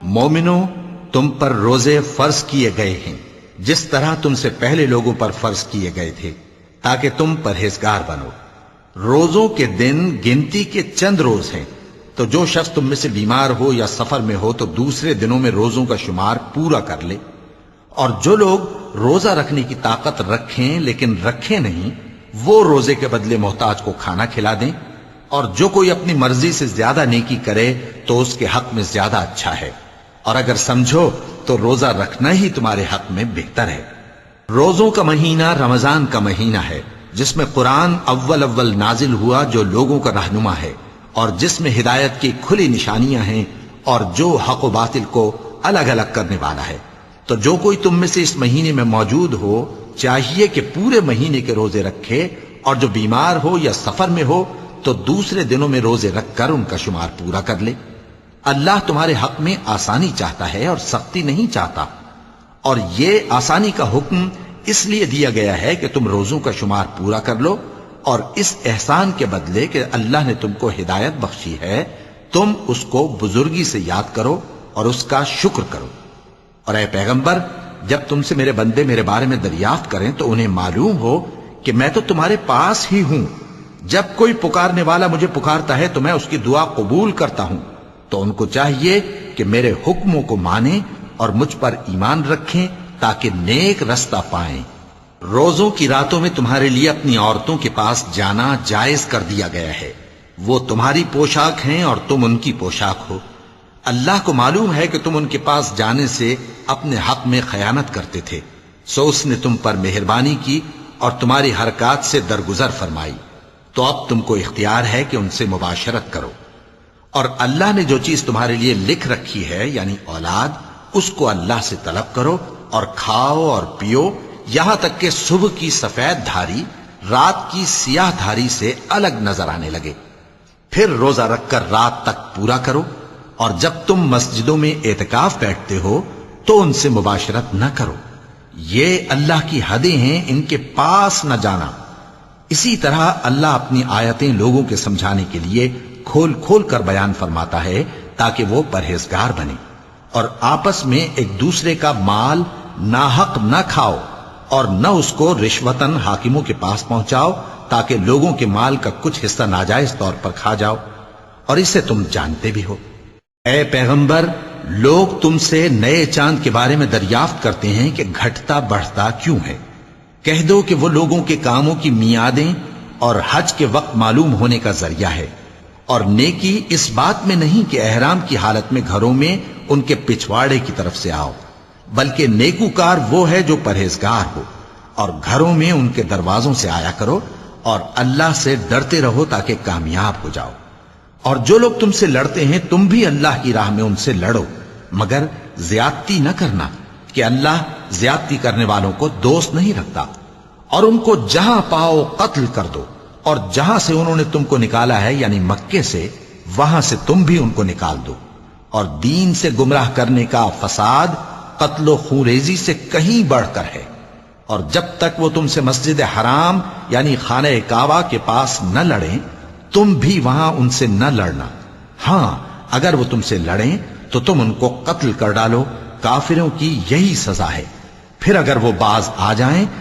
مومنو، تم پر روزے فرض کیے گئے ہیں جس طرح تم سے پہلے لوگوں پر فرض کیے گئے تھے، تاکہ تم پرہیزگار بنو۔ روزوں کے دن گنتی کے چند روز ہیں، تو جو شخص تم میں سے بیمار ہو یا سفر میں ہو تو دوسرے دنوں میں روزوں کا شمار پورا کر لے۔ اور جو لوگ روزہ رکھنے کی طاقت رکھیں لیکن رکھیں نہیں، وہ روزے کے بدلے محتاج کو کھانا کھلا دیں۔ اور جو کوئی اپنی مرضی سے زیادہ نیکی کرے تو اس کے حق میں زیادہ اچھا ہے، اور اگر سمجھو تو روزہ رکھنا ہی تمہارے حق میں بہتر ہے۔ روزوں کا مہینہ رمضان کا مہینہ ہے، جس میں قرآن اول نازل ہوا، جو لوگوں کا رہنما ہے اور جس میں ہدایت کی کھلی نشانیاں ہیں، اور جو حق و باطل کو الگ الگ کرنے والا ہے۔ تو جو کوئی تم میں سے اس مہینے میں موجود ہو چاہیے کہ پورے مہینے کے روزے رکھے، اور جو بیمار ہو یا سفر میں ہو تو دوسرے دنوں میں روزے رکھ کر ان کا شمار پورا کر لے۔ اللہ تمہارے حق میں آسانی چاہتا ہے اور سختی نہیں چاہتا، اور یہ آسانی کا حکم اس لیے دیا گیا ہے کہ تم روزوں کا شمار پورا کر لو، اور اس احسان کے بدلے کہ اللہ نے تم کو ہدایت بخشی ہے، تم اس کو بزرگی سے یاد کرو اور اس کا شکر کرو۔ اور اے پیغمبر، جب تم سے میرے بندے میرے بارے میں دریافت کریں تو انہیں معلوم ہو کہ میں تو تمہارے پاس ہی ہوں۔ جب کوئی پکارنے والا مجھے پکارتا ہے تو میں اس کی دعا قبول کرتا ہوں۔ تو ان کو چاہیے کہ میرے حکموں کو مانیں اور مجھ پر ایمان رکھیں تاکہ نیک رستہ پائیں۔ روزوں کی راتوں میں تمہارے لیے اپنی عورتوں کے پاس جانا جائز کر دیا گیا ہے، وہ تمہاری پوشاک ہیں اور تم ان کی پوشاک ہو۔ اللہ کو معلوم ہے کہ تم ان کے پاس جانے سے اپنے حق میں خیانت کرتے تھے، سو اس نے تم پر مہربانی کی اور تمہاری حرکات سے درگزر فرمائی، تو اب تم کو اختیار ہے کہ ان سے مباشرت کرو۔ اور اللہ نے جو چیز تمہارے لیے لکھ رکھی ہے یعنی اولاد، اس کو اللہ سے طلب کرو اور کھاؤ اور پیو، یہاں تک کہ صبح کی سفید دھاری رات کی سیاہ دھاری سے الگ نظر آنے لگے، پھر روزہ رکھ کر رات تک پورا کرو۔ اور جب تم مسجدوں میں اعتکاف بیٹھتے ہو تو ان سے مباشرت نہ کرو، یہ اللہ کی حدیں ہیں، ان کے پاس نہ جانا۔ اسی طرح اللہ اپنی آیتیں لوگوں کے سمجھانے کے لیے کھول کھول کر بیان فرماتا ہے تاکہ وہ پرہیزگار بنے۔ اور آپس میں ایک دوسرے کا مال ناحق نہ کھاؤ، اور نہ اس کو رشوتاً حاکموں کے پاس پہنچاؤ تاکہ لوگوں کے مال کا کچھ حصہ ناجائز طور پر کھا جاؤ، اور اسے تم جانتے بھی ہو۔ اے پیغمبر، لوگ تم سے نئے چاند کے بارے میں دریافت کرتے ہیں کہ گھٹتا بڑھتا کیوں ہے۔ کہہ دو کہ وہ لوگوں کے کاموں کی میعادیں اور حج کے وقت معلوم ہونے کا ذریعہ ہے، اور نیکی اس بات میں نہیں کہ احرام کی حالت میں گھروں میں ان کے پچھواڑے کی طرف سے آؤ، بلکہ نیکوکار وہ ہے جو پرہیزگار ہو، اور گھروں میں ان کے دروازوں سے آیا کرو، اور اللہ سے ڈرتے رہو تاکہ کامیاب ہو جاؤ۔ اور جو لوگ تم سے لڑتے ہیں تم بھی اللہ کی راہ میں ان سے لڑو، مگر زیادتی نہ کرنا، کہ اللہ زیادتی کرنے والوں کو دوست نہیں رکھتا۔ اور ان کو جہاں پاؤ قتل کر دو، اور جہاں سے انہوں نے تم کو نکالا ہے یعنی مکے سے، وہاں سے تم بھی ان کو نکال دو۔ اور دین سے گمراہ کرنے کا فساد قتل و خونریزی سے کہیں بڑھ کر ہے۔ اور جب تک وہ تم سے مسجد حرام یعنی خانہ کعبہ کے پاس نہ لڑیں تم بھی وہاں ان سے نہ لڑنا۔ ہاں، اگر وہ تم سے لڑیں تو تم ان کو قتل کر ڈالو، کافروں کی یہی سزا ہے۔ پھر اگر وہ باز آ جائیں